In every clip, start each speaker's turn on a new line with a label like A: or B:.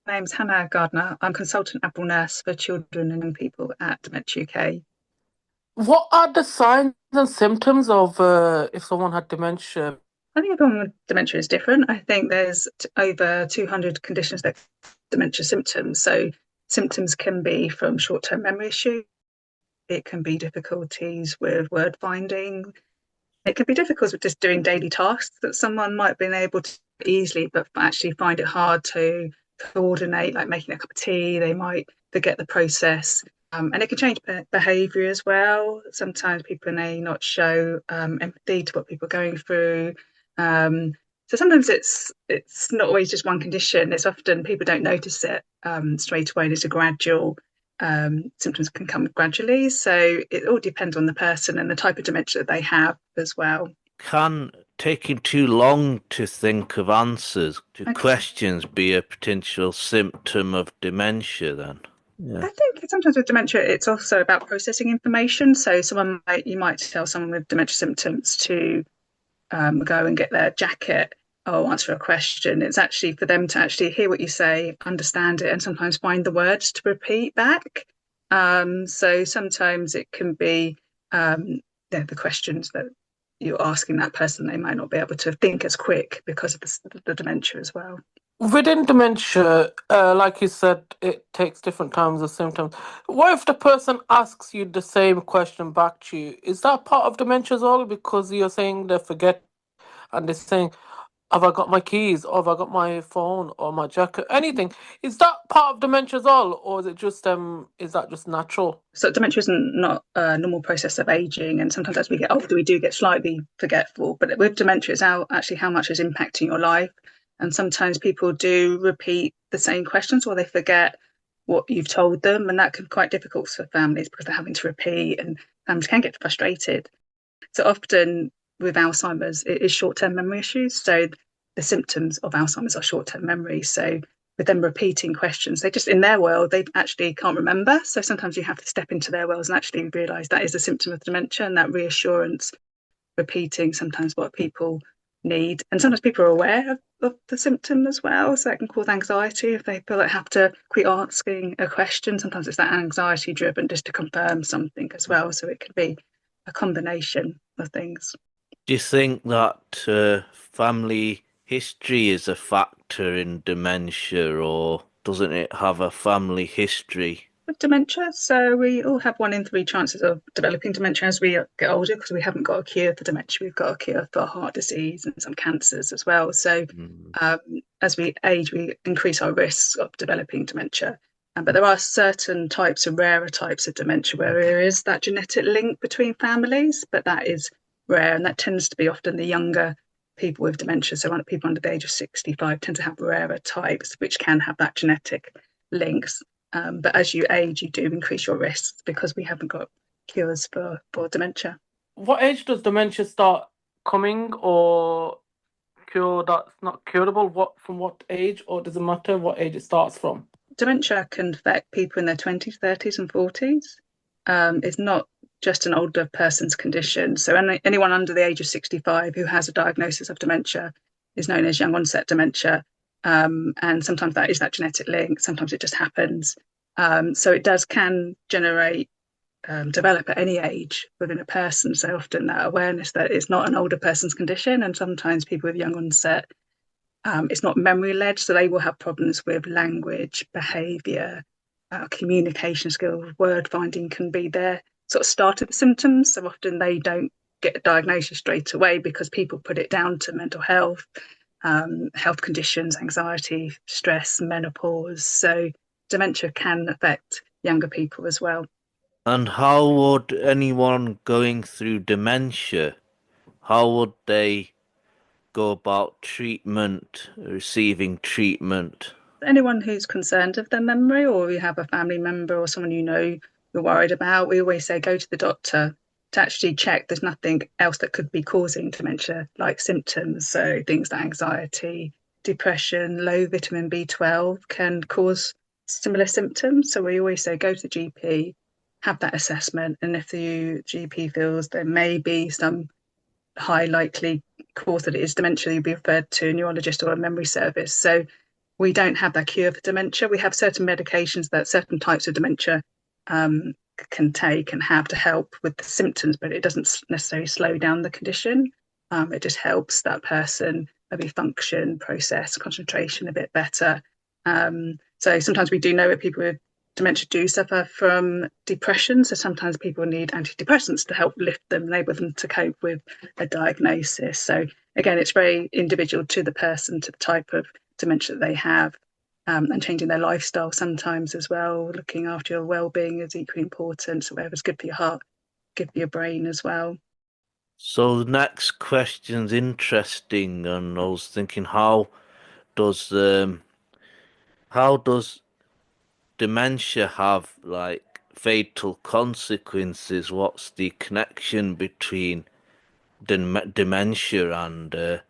A: name's Hannah Gardner. I'm Consultant Admiral Nurse for children and young people at Dementia UK.
B: What are the signs and symptoms of if someone had dementia?
A: I think everyone with dementia is different. I think there's over 200 conditions that dementia symptoms. So symptoms can be from short-term memory issues. It can be difficulties with word finding. It can be difficult with just doing daily tasks that someone might have been able to easily, but actually find it hard to coordinate, like making a cup of tea. They might forget the process. And it can change behaviour as well. Sometimes people may not show empathy to what people are going through. So sometimes it's not always just one condition. It's often people don't notice it straight away. There's a gradual symptoms can come gradually. So it all depends on the person and the type of dementia that they have as well.
C: Can taking too long to think of answers to
A: Okay.
C: questions be a potential symptom of dementia then? Yeah.
A: I think sometimes with dementia, it's also about processing information. So you might tell someone with dementia symptoms to go and get their jacket or answer a question. It's actually for them to actually hear what you say, understand it, and sometimes find the words to repeat back. So sometimes it can be the questions that you're asking that person, they might not be able to think as quick because of the dementia as well.
B: Within dementia, like you said, it takes different times of symptoms. What if the person asks you the same question back to you? Is that part of dementia as well? Because you're saying they forget and they're saying, have I got my keys? Or have I got my phone or my jacket? Anything. Is that part of dementia as well? Or is it just is that just natural?
A: So dementia isn't not a normal process of aging, and sometimes as we get older, we do get slightly forgetful. But with dementia, it's actually how much is impacting your life, and sometimes people do repeat the same questions or they forget what you've told them, and that can be quite difficult for families because they're having to repeat, and families can get frustrated. So often with Alzheimer's, it is short-term memory issues. So the symptoms of Alzheimer's are short-term memory. So with them repeating questions, they just in their world they actually can't remember. So sometimes you have to step into their worlds and actually realise that is a symptom of dementia, and that reassurance, repeating sometimes what people need. And sometimes people are aware of the symptom as well. So that can cause anxiety if they feel like have to quit asking a question. Sometimes it's that anxiety driven just to confirm something as well. So it could be a combination of things.
C: Do you think that family history is a factor in dementia, or doesn't it have a family history?
A: With dementia, so we all have 1 in 3 chances of developing dementia as we get older because we haven't got a cure for dementia. We've got a cure for heart disease and some cancers as well. So
C: Mm.
A: um, as we age, we increase our risks of developing dementia. But there are certain types of rarer types of dementia where there is that genetic link between families, but that is rare, and that tends to be often the younger people with dementia. So people under the age of 65 tend to have rarer types, which can have that genetic links. But as you age, you do increase your risks because we haven't got cures for dementia.
B: What age does dementia start coming or cure that's not curable? From what age, or does it matter what age it starts from?
A: Dementia can affect people in their 20s, 30s, and 40s. It's not just an older person's condition. So anyone under the age of 65 who has a diagnosis of dementia is known as young-onset dementia. And sometimes that is that genetic link. Sometimes it just happens. So it can develop at any age within a person. So often that awareness that it's not an older person's condition, and sometimes people with young onset, it's not memory led, so they will have problems with language, behaviour, communication skills, word finding can be their sort of start of the symptoms. So often they don't get a diagnosis straight away because people put it down to mental health, health conditions, anxiety, stress, menopause. So dementia can affect younger people as well.
C: And how would anyone going through dementia, how would they go about treatment, receiving treatment?
A: Anyone who's concerned of their memory, or you have a family member or someone you're worried about, we always say go to the doctor to actually check there's nothing else that could be causing dementia, like symptoms. So things like anxiety, depression, low vitamin B12 can cause similar symptoms. So we always say go to the GP, have that assessment, and if the GP feels there may be some high likely cause that it is dementia, you'll be referred to a neurologist or a memory service. So we don't have that cure for dementia. We have certain medications that certain types of dementia can take and have to help with the symptoms, but it doesn't necessarily slow down the condition. It just helps that person maybe function, process, concentration a bit better. So sometimes we do know that people with dementia do suffer from depression. So sometimes people need antidepressants to help lift them, enable them to cope with a diagnosis. So again, it's very individual to the person, to the type of dementia that they have, and changing their lifestyle sometimes as well. Looking after your well-being is equally important. So whatever's good for your heart, good for your brain as well.
C: So the next question's interesting, and I was thinking, does how does dementia have like fatal consequences? What's the connection between dementia and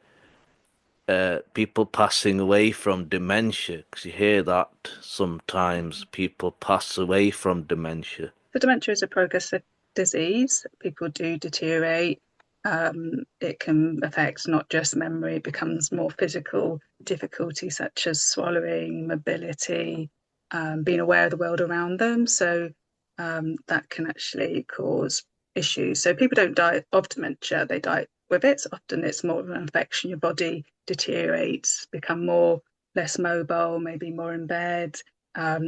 C: people passing away from dementia? Because you hear that sometimes people pass away from dementia.
A: So dementia is a progressive disease. People do deteriorate. It can affect not just memory, it becomes more physical difficulties such as swallowing, mobility, being aware of the world around them. So that can actually cause issues. So people don't die of dementia, they die with it. So often it's more of an infection. Your body deteriorates, become less mobile, maybe more in bed.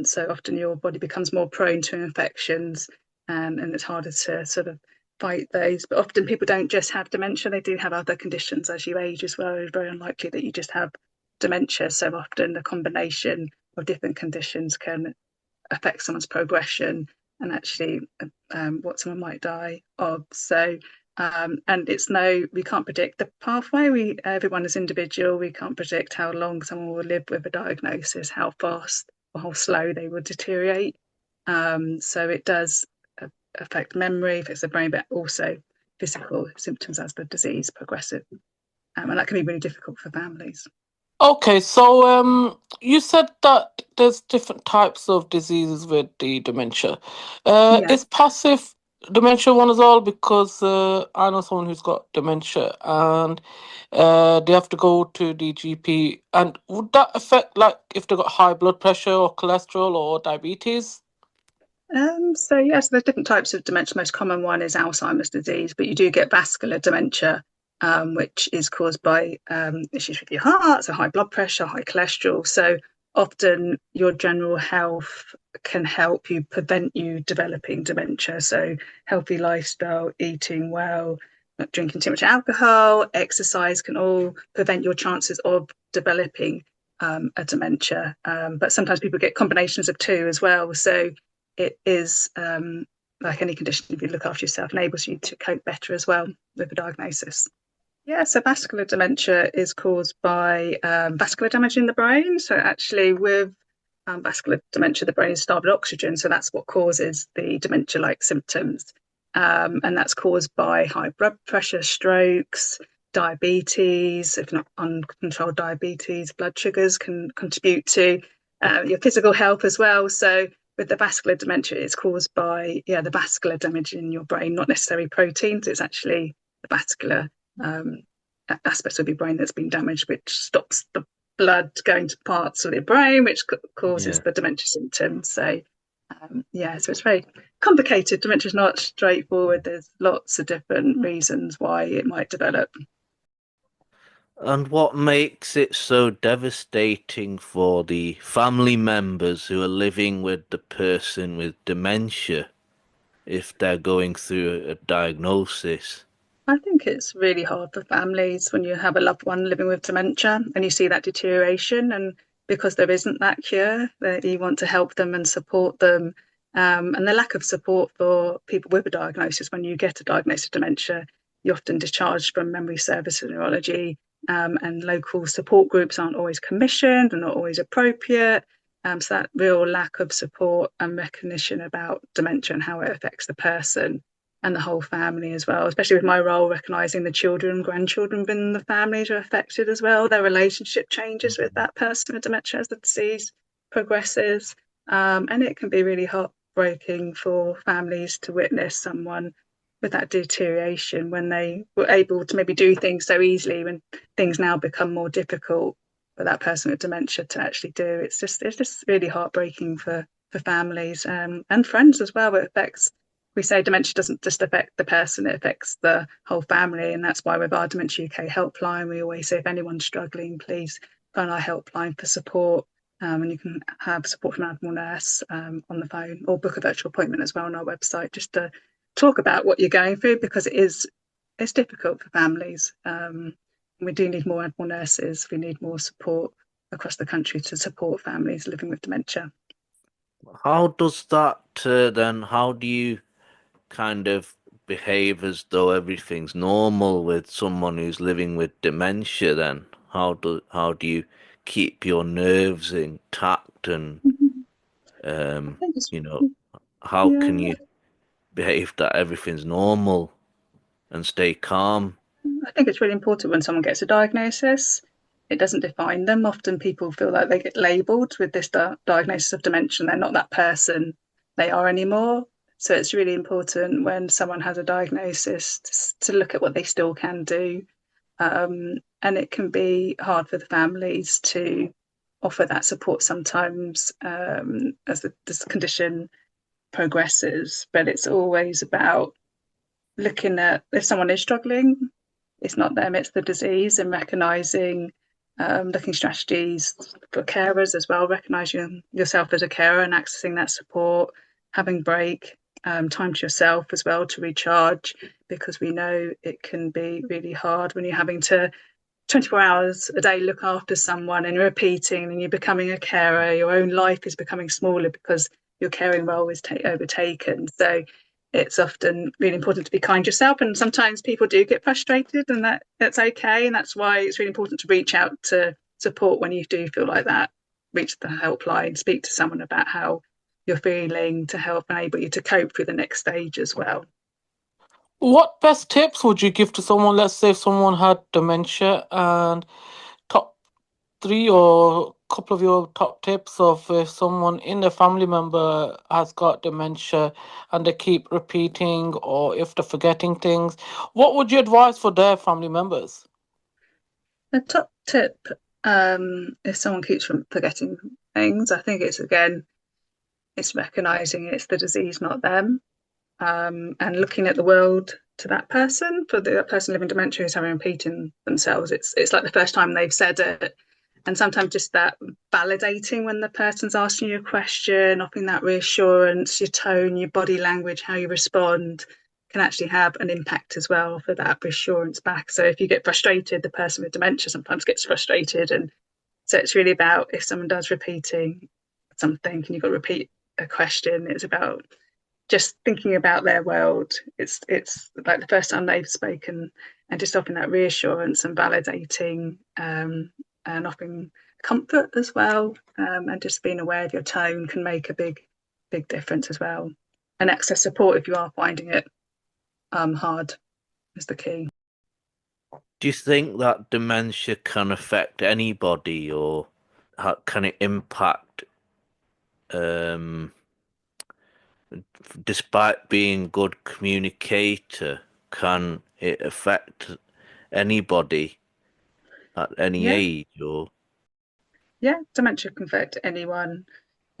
A: So often your body becomes more prone to infections, and it's harder to sort of fight those. But often people don't just have dementia, they do have other conditions as you age as well. It's very unlikely that you just have dementia. So often a combination of different conditions can affect someone's progression and actually what someone might die of. So and we can't predict the pathway. Everyone is individual. We can't predict how long someone will live with a diagnosis, how fast or how slow they will deteriorate. So it does affect memory, affects the brain, but also physical symptoms as the disease progresses. And that can be really difficult for families.
B: Okay, so you said that there's different types of diseases with the dementia.
A: Yeah.
B: Is passive dementia one as well? Because I know someone who's got dementia and they have to go to the GP. And would that affect, like, if they got high blood pressure or cholesterol or diabetes?
A: So yes, there's different types of dementia. The most common one is Alzheimer's disease, but you do get vascular dementia, which is caused by issues with your heart, so high blood pressure, high cholesterol. So often your general health can help you prevent you developing dementia. So healthy lifestyle, eating well, not drinking too much alcohol, exercise can all prevent your chances of developing a dementia. But sometimes people get combinations of two as well. So it is like any condition, if you look after yourself, enables you to cope better as well with the diagnosis. Yeah, so vascular dementia is caused by vascular damage in the brain. So actually with vascular dementia, the brain is starved of oxygen. So that's what causes the dementia-like symptoms. And that's caused by high blood pressure, strokes, diabetes. If not uncontrolled diabetes, blood sugars can contribute to your physical health as well. So with the vascular dementia, it's caused by the vascular damage in your brain, not necessarily proteins. It's actually the vascular aspects of your brain that's been damaged, which stops the blood going to parts of your brain, which causes the dementia symptoms. So so it's very complicated. Dementia is not straightforward. There's lots of different reasons why it might develop.
C: And what makes it so devastating for the family members who are living with the person with dementia if they're going through a diagnosis?
A: I think it's really hard for families when you have a loved one living with dementia and you see that deterioration. And because there isn't that cure, that you want to help them and support them. And the lack of support for people with a diagnosis, when you get a diagnosis of dementia, you're often discharged from memory service and neurology, and local support groups aren't always commissioned and not always appropriate. So that real lack of support and recognition about dementia and how it affects the person and the whole family as well, especially with my role recognising the children and grandchildren within the families are affected as well. Their relationship changes with that person with dementia as the disease progresses. And it can be really heartbreaking for families to witness someone with that deterioration when they were able to maybe do things so easily, when things now become more difficult for that person with dementia to actually do. It's just really heartbreaking for families and friends as well. It affects. We say dementia doesn't just affect the person; it affects the whole family, and that's why with our Dementia UK helpline, we always say if anyone's struggling, please phone our helpline for support. And you can have support from an Admiral Nurse on the phone, or book a virtual appointment as well on our website, just to talk about what you're going through, because it's difficult for families. We do need more Admiral Nurses. We need more support across the country to support families living with dementia.
C: How does that then? How do you kind of behave as though everything's normal with someone who's living with dementia? Then how do you keep your nerves intact and
A: I think it's
C: you know how
A: yeah.
C: can you behave that everything's normal and stay calm?
A: I think it's really important when someone gets a diagnosis. It doesn't define them. Often people feel like they get labelled with this diagnosis of dementia. They're not that person they are anymore. So it's really important when someone has a diagnosis to look at what they still can do. And it can be hard for the families to offer that support sometimes as this condition progresses. But it's always about looking at if someone is struggling, it's not them, it's the disease, and recognizing looking strategies for carers as well, recognizing yourself as a carer and accessing that support, having break, time to yourself as well to recharge, because we know it can be really hard when you're having to 24 hours a day look after someone and you're repeating and you're becoming a carer. Your own life is becoming smaller because your caring role is overtaken. So it's often really important to be kind to yourself, and sometimes people do get frustrated, and that's okay, and that's why it's really important to reach out to support when you do feel like that. Reach the helpline, speak to someone about how you're feeling to help enable you to cope through the next stage as well.
B: What best tips would you give to someone? Let's say if someone had dementia, and top three or couple of your top tips of if someone in the family member has got dementia and they keep repeating or if they're forgetting things, what would you advise for their family members?
A: The top tip, if someone keeps from forgetting things, I think it's recognizing it's the disease, not them, and looking at the world to that person. For the person living dementia who's having repeating themselves, it's like the first time they've said it, and sometimes just that validating when the person's asking you a question, offering that reassurance, your tone, your body language, how you respond can actually have an impact as well for that reassurance back. So if you get frustrated, the person with dementia sometimes gets frustrated, and so it's really about if someone does repeating something and you've got to repeat a question, it's about just thinking about their world. It's like the first time they've spoken, and just offering that reassurance and validating, and offering comfort as well, and just being aware of your tone can make a big difference as well. And access support if you are finding it hard is the key.
C: Do you think that dementia can affect anybody, or how can it impact, um, despite being good communicator, can it affect anybody at any
A: Yeah,
C: age, or
A: yeah, dementia can affect anyone,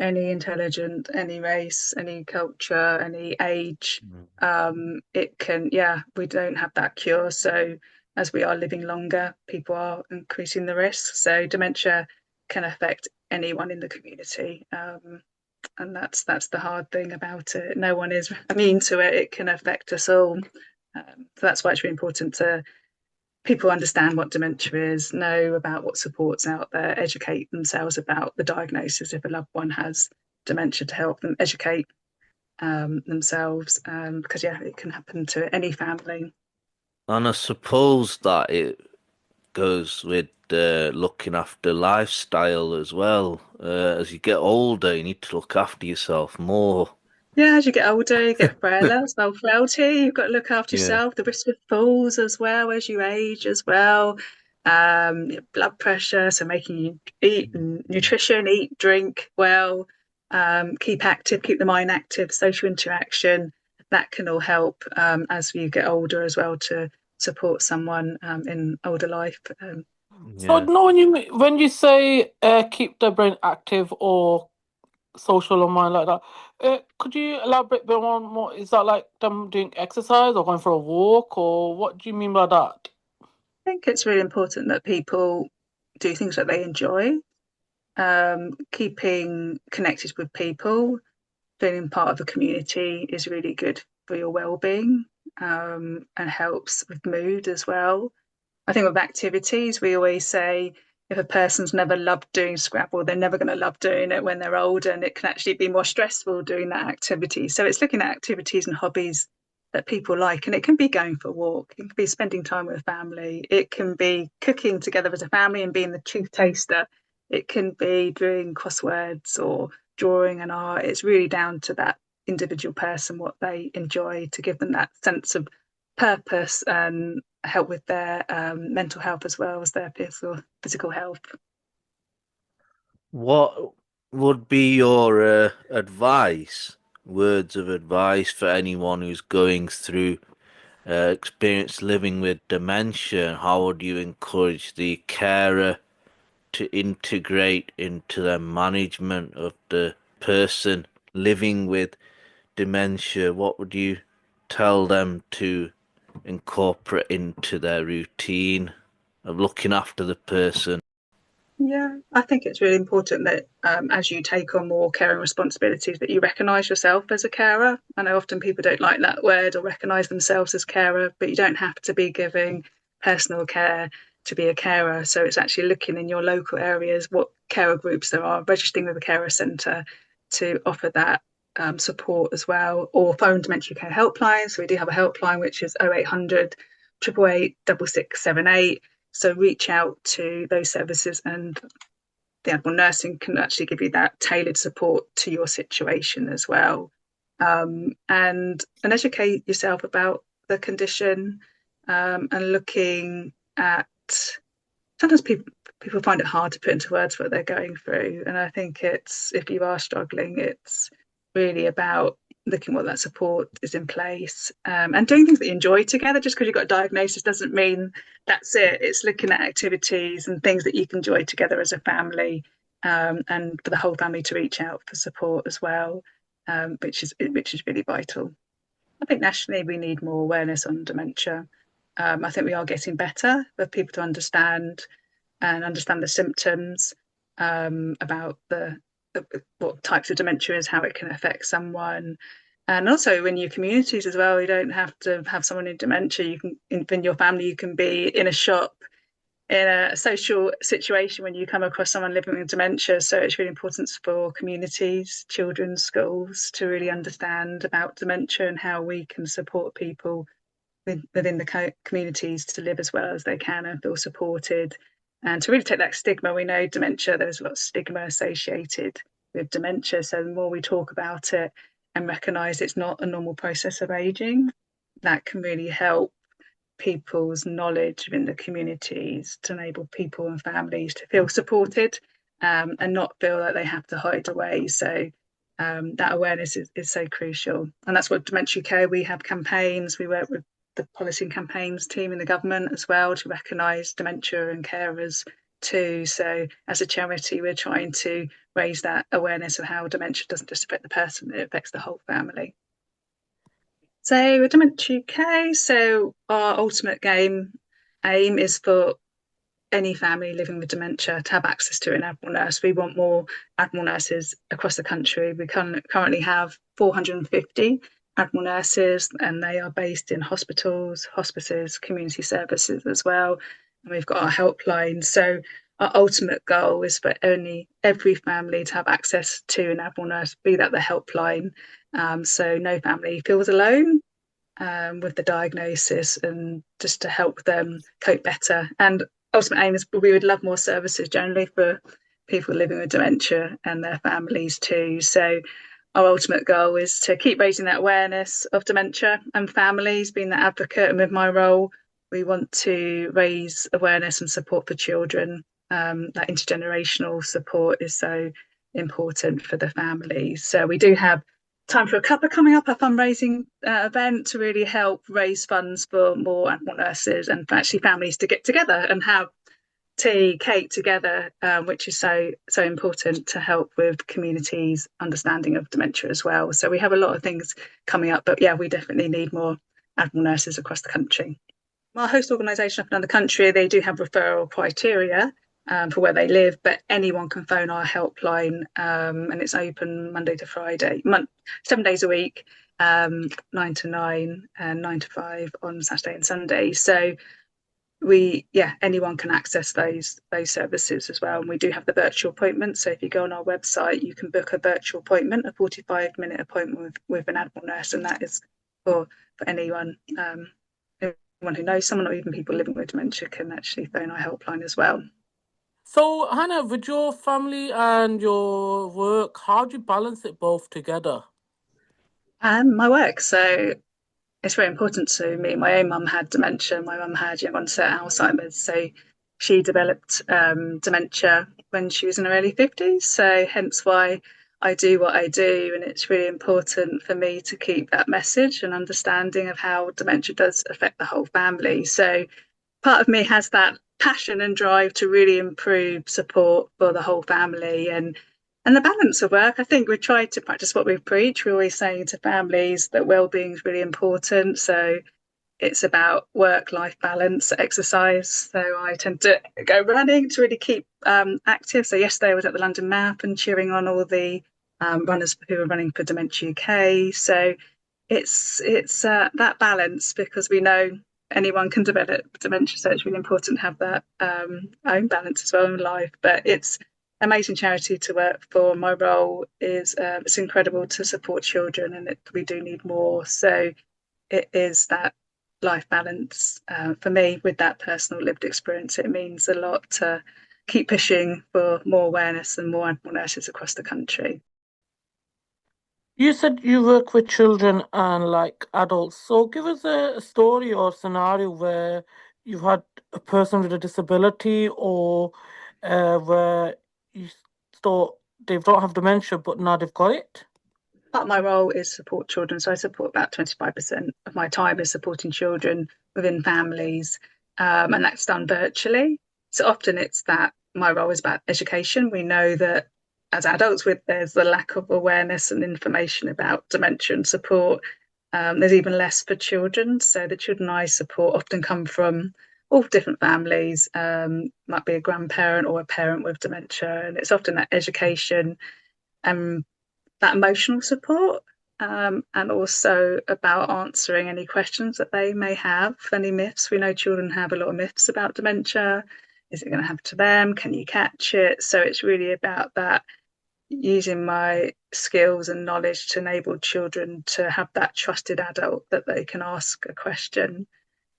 A: any intelligent, any race, any culture, any age. It can, yeah, we don't have that cure. So as we are living longer, people are increasing the risk. So dementia can affect anyone in the community. And that's the hard thing about it. No one is immune to it. It can affect us all. So that's why it's really important to people understand what dementia is, know about what support's out there, educate themselves about the diagnosis if a loved one has dementia, to help them educate themselves, because yeah, it can happen to any family.
C: and I suppose that it goes with looking after lifestyle as well. As you get older, you need to look after yourself more.
A: Yeah, as you get older, you get frailer, well, frailty. You've got to look after
C: Yeah.
A: yourself. The risk of falls as well as you age as well. Blood pressure, so making you eat and nutrition, eat, drink well, keep active, keep the mind active, social interaction. That can all help as you get older as well to support someone in older life.
B: So
C: Yeah.
B: no, when you say keep the brain active or social or mind like that, could you elaborate a bit more? Is that like them doing exercise or going for a walk, or what do you mean by that?
A: I think it's really important that people do things that they enjoy. Keeping connected with people, feeling part of a community is really good for your well-being, and helps with mood as well. I think with activities, we always say if a person's never loved doing Scrabble, they're never going to love doing it when they're older, and it can actually be more stressful doing that activity. So it's looking at activities and hobbies that people like, and it can be going for a walk, it can be spending time with family, it can be cooking together as a family and being the chief taster, it can be doing crosswords or drawing and art. It's really down to that individual person what they enjoy to give them that sense of purpose and help with their mental health as well as their physical health.
C: What would be your words of advice for anyone who's going through experience living with dementia? How would you encourage the carer to integrate into the management of the person living with dementia? What would you tell them to incorporate into their routine of looking after the person?
A: Yeah, I think it's really important that as you take on more caring responsibilities, that you recognise yourself as a carer. I know often people don't like that word or recognise themselves as carer, but you don't have to be giving personal care to be a carer. So it's actually looking in your local areas what carer groups there are, registering with a carer centre to offer that support as well, or phone Dementia UK helpline. So we do have a helpline which is 0800 888 6678. So reach out to those services, and the Admiral Nursing can actually give you that tailored support to your situation as well. And educate yourself about the condition, and looking at, sometimes people find it hard to put into words what they're going through. And I think it's, if you are struggling, it's really about looking what that support is in place, and doing things that you enjoy together. Just because you've got a diagnosis doesn't mean that's it. It's looking at activities and things that you can enjoy together as a family, and for the whole family to reach out for support as well, which is really vital. I think nationally we need more awareness on dementia. I think we are getting better for people to understand the symptoms, about the what types of dementia is, how it can affect someone. And also in your communities as well, you don't have to have someone in dementia. You can, in your family, you can be in a shop, in a social situation when you come across someone living with dementia. So it's really important for communities, children, schools to really understand about dementia and how we can support people within the communities to live as well as they can and feel supported, and to really take that stigma. We know dementia, there's a lot of stigma associated with dementia, so the more we talk about it and recognise it's not a normal process of aging, that can really help people's knowledge within the communities to enable people and families to feel supported, and not feel like they have to hide away. So that awareness is so crucial. And that's what Dementia UK, we have campaigns, we work with the policy and campaigns team in the government as well to recognise dementia and carers too. So as a charity, we're trying to raise that awareness of how dementia doesn't just affect the person, it affects the whole family. So with Dementia UK, so our ultimate aim is for any family living with dementia to have access to an Admiral nurse. We want more Admiral nurses across the country. We currently have 450 Admiral nurses, and they are based in hospitals, hospices, community services as well. And we've got our helpline. So our ultimate goal is for every family to have access to an Admiral nurse, be that the helpline. So no family feels alone, with the diagnosis, and just to help them cope better. And ultimate aim is we would love more services generally for people living with dementia and their families too. So our ultimate goal is to keep raising that awareness of dementia and families, being that advocate. And with my role, we want to raise awareness and support for children. That intergenerational support is so important for the families. So we do have Time for a Cuppa coming up, a fundraising event to really help raise funds for more Admiral nurses and for actually families to get together and have tea, cake together, which is so important to help with communities' understanding of dementia as well. So we have a lot of things coming up, but yeah, we definitely need more Admiral nurses across the country. Our host organisation up in another country, they do have referral criteria for where they live, but anyone can phone our helpline, and it's open Monday to Friday, 7 days a week, 9 to 9 and 9 to 5 on Saturday and Sunday. So anyone can access those services as well. And we do have the virtual appointment. So if you go on our website, you can book a virtual appointment, a 45-minute appointment with an Admiral nurse, and that is for anyone. Anyone who knows someone or even people living with dementia can actually phone our helpline as well.
B: So, Hannah, with your family and your work, how do you balance it both together?
A: My work. So it's very important to me. My own mum had dementia. My mum had young-onset Alzheimer's. So she developed dementia when she was in her early 50s. So hence why I do what I do. And it's really important for me to keep that message and understanding of how dementia does affect the whole family. So part of me has that passion and drive to really improve support for the whole family and the balance of work. I think we try to practice what we preach. We're always saying to families that well-being is really important. So it's about work-life balance, exercise. So I tend to go running to really keep active. So yesterday I was at the London Marathon cheering on all the runners who are running for Dementia UK. So it's that balance, because we know anyone can develop dementia, so it's really important to have that own balance as well in life. But it's amazing charity to work for. My role is it's incredible to support children, and we do need more. So it is that life balance for me with that personal lived experience. It means a lot to keep pushing for more awareness and more animal nurses across the country.
B: You said you work with children and like adults. So give us a story or scenario where you've had a person with a disability or where you thought they don't have dementia, but now they've got it.
A: Part of my role is support children. So I support about 25% of my time is supporting children within families, and that's done virtually. So often it's that my role is about education. We know that as adults, there's the lack of awareness and information about dementia and support. There's even less for children. So the children I support often come from all different families, might be a grandparent or a parent with dementia. And it's often that education and that emotional support, and also about answering any questions that they may have, any myths. We know children have a lot of myths about dementia. Is it going to happen to them? Can you catch it? So it's really about that, using my skills and knowledge to enable children to have that trusted adult that they can ask a question,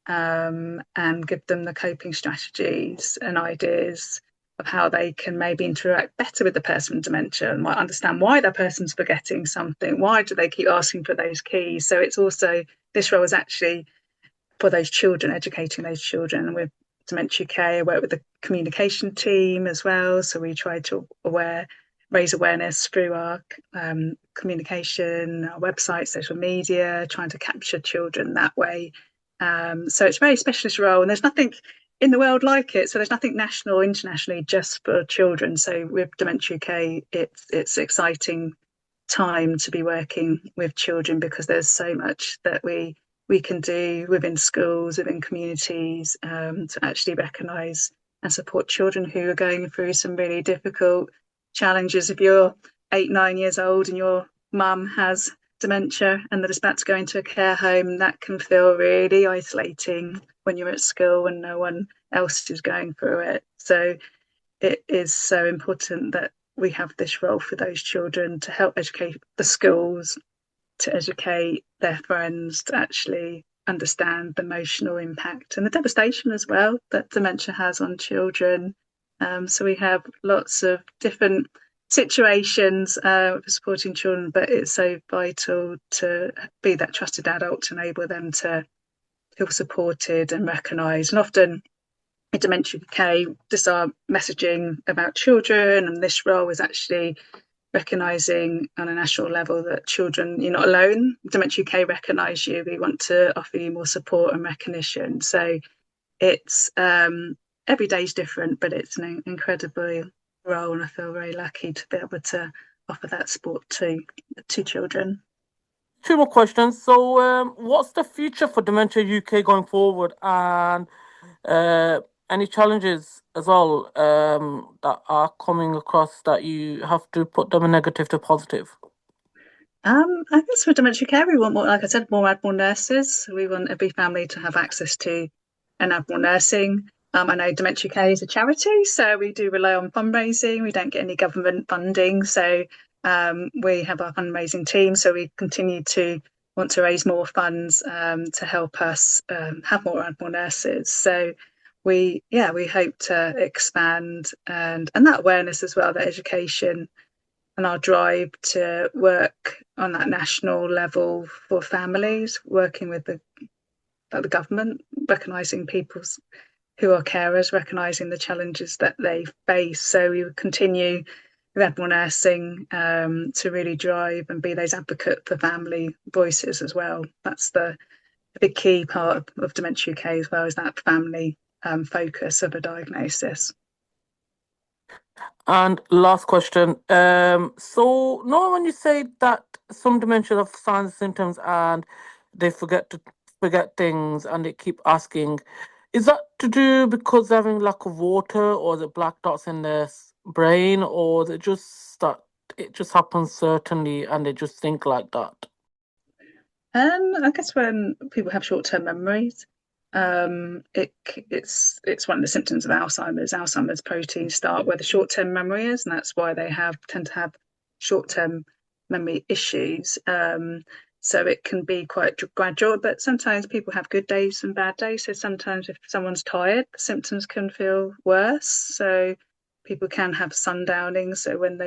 A: and give them the coping strategies and ideas of how they can maybe interact better with the person with dementia and might understand why that person's forgetting something. Why do they keep asking for those keys? So it's also, this role is actually for those children, educating those children. And with Dementia UK, I work with the communication team as well. So we try to raise awareness through our communication, our website, social media, trying to capture children that way. So it's a very specialist role, and there's nothing in the world like it. So there's nothing national or internationally just for children. So with Dementia UK, it's exciting time to be working with children, because there's so much that we can do within schools, within communities, to actually recognise and support children who are going through some really difficult challenges. If you're 8, 9 years old and your mum has dementia and they're just about to go into a care home, that can feel really isolating when you're at school and no one else is going through it. So it is so important that we have this role for those children to help educate the schools, to educate their friends, to actually understand the emotional impact and the devastation as well that dementia has on children. So we have lots of different situations for supporting children, but it's so vital to be that trusted adult to enable them to feel supported and recognised. And often in Dementia UK, just our messaging about children and this role is actually recognising on a national level that children, you're not alone. Dementia UK recognise you. We want to offer you more support and recognition. So it's every day's different, but it's an incredible role, and I feel very lucky to be able to offer that support to children.
B: Two more questions. So, what's the future for Dementia UK going forward, and uh, any challenges as well that are coming across that you have to put them a negative to positive?
A: I guess for dementia care, we want more, like I said, more Admiral nurses. We want every family to have access to an Admiral nursing. I know Dementia UK is a charity, so we do rely on fundraising. We don't get any government funding, so we have our fundraising team. So we continue to want to raise more funds to help us have more Admiral nurses. So we hope to expand and that awareness as well, that education and our drive to work on that national level for families, working with the government, recognising people's who are carers, recognising the challenges that they face. So we would continue with Admiral Nursing to really drive and be those advocate for family voices as well. That's the big key part of Dementia UK as well, is that family focus of a diagnosis.
B: And last question. So, no, when you say that some dementia have signs and symptoms and they forget things and they keep asking, is that to do because they're having lack of water, or is it black dots in their brain, or is it just that it just happens certainly and they just think like that?
A: I guess when people have short-term memories, it's one of the symptoms of Alzheimer's. Alzheimer's proteins start where the short-term memory is, and that's why they tend to have short-term memory issues. So it can be quite gradual, but sometimes people have good days and bad days. So sometimes if someone's tired, the symptoms can feel worse. So people can have sundowning. So when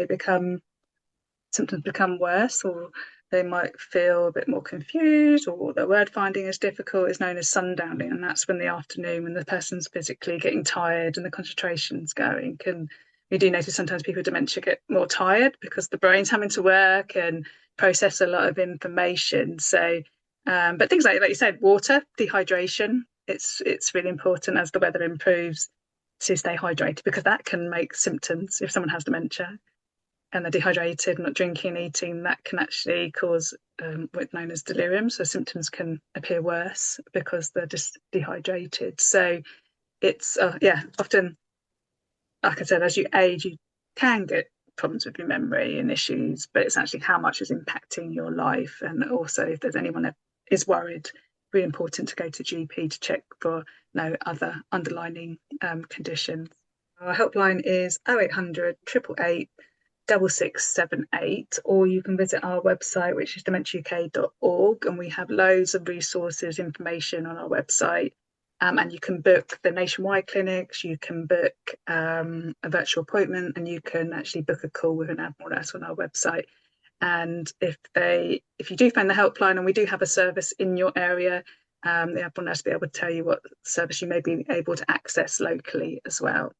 A: symptoms become worse, or they might feel a bit more confused, or their word finding is difficult, is known as sundowning. And that's when the afternoon, when the person's physically getting tired and the concentration's going. And we do notice sometimes people with dementia get more tired because the brain's having to work and process a lot of information. So, but things like you said, water, dehydration, it's really important as the weather improves to stay hydrated, because that can make symptoms if someone has dementia and they're dehydrated, not drinking, eating, that can actually cause what's known as delirium. So symptoms can appear worse because they're just dehydrated. So it's often, like I said, as you age, you can get problems with your memory and issues, but it's actually how much is impacting your life. And also, if there's anyone that is worried, really important to go to GP to check for no other underlying conditions. Our helpline is 0800 888 6678, or you can visit our website, which is dementiauk.org, and we have loads of resources, information on our website. And you can book the nationwide clinics, you can book a virtual appointment, and you can actually book a call with an Admiral nurse on our website. And if you do find the helpline, and we do have a service in your area, the Admiral nurse will be able to tell you what service you may be able to access locally as well.